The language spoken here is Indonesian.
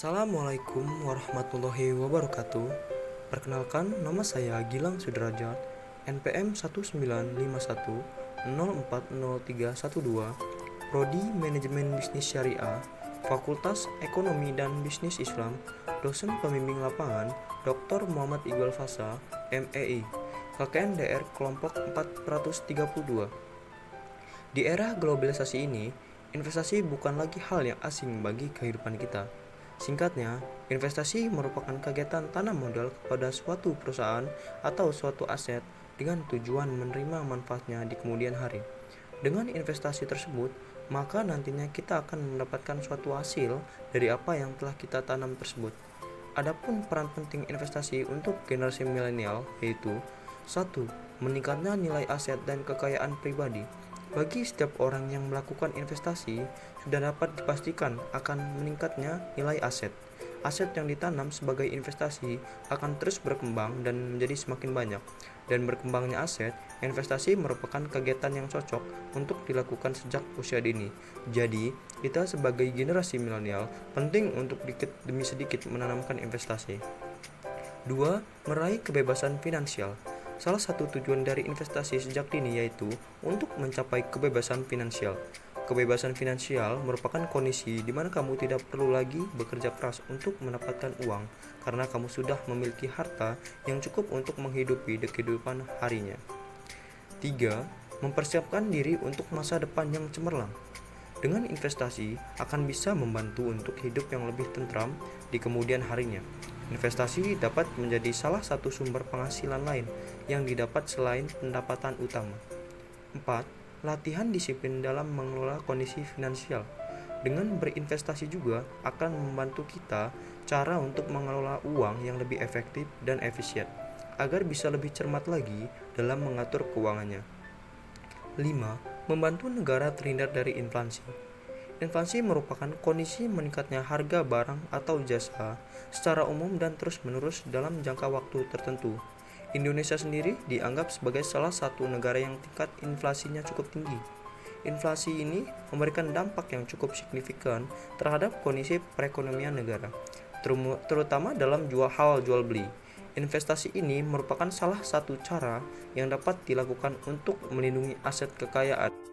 Assalamualaikum warahmatullahi wabarakatuh. Perkenalkan, nama saya Gilang Sudrajat, NPM 1951040312, Prodi Manajemen Bisnis Syariah, Fakultas Ekonomi dan Bisnis Islam, dosen pembimbing lapangan, Dr. Muhammad Iqbal Fasa, MEI, KKNDR kelompok 432. Di era globalisasi ini, investasi bukan lagi hal yang asing bagi kehidupan kita. Singkatnya, investasi merupakan kegiatan tanam modal kepada suatu perusahaan atau suatu aset dengan tujuan menerima manfaatnya di kemudian hari. Dengan investasi tersebut, maka nantinya kita akan mendapatkan suatu hasil dari apa yang telah kita tanam tersebut. Adapun peran penting investasi untuk generasi milenial yaitu 1. Meningkatnya nilai aset dan kekayaan pribadi. Bagi setiap orang yang melakukan investasi, sudah dapat dipastikan akan meningkatnya nilai aset. Aset yang ditanam sebagai investasi akan terus berkembang dan menjadi semakin banyak. Dan berkembangnya aset, investasi merupakan kegiatan yang cocok untuk dilakukan sejak usia dini. Jadi, kita sebagai generasi milenial penting untuk sedikit demi sedikit menanamkan investasi. 2. Meraih kebebasan finansial. Salah satu tujuan dari investasi sejak dini yaitu untuk mencapai kebebasan finansial. Kebebasan finansial merupakan kondisi di mana kamu tidak perlu lagi bekerja keras untuk mendapatkan uang karena kamu sudah memiliki harta yang cukup untuk menghidupi kehidupan harinya. 3. Mempersiapkan diri untuk masa depan yang cemerlang. Dengan investasi akan bisa membantu untuk hidup yang lebih tentram di kemudian harinya. Investasi dapat menjadi salah satu sumber penghasilan lain yang didapat selain pendapatan utama. 4. Latihan disiplin dalam mengelola kondisi finansial. Dengan berinvestasi juga akan membantu kita cara untuk mengelola uang yang lebih efektif dan efisien, agar bisa lebih cermat lagi dalam mengatur keuangannya. 5. Membantu negara terhindar dari inflasi. Inflasi merupakan kondisi meningkatnya harga barang atau jasa secara umum dan terus-menerus dalam jangka waktu tertentu. Indonesia sendiri dianggap sebagai salah satu negara yang tingkat inflasinya cukup tinggi. Inflasi ini memberikan dampak yang cukup signifikan terhadap kondisi perekonomian negara, terutama dalam jual beli. Investasi ini merupakan salah satu cara yang dapat dilakukan untuk melindungi aset kekayaan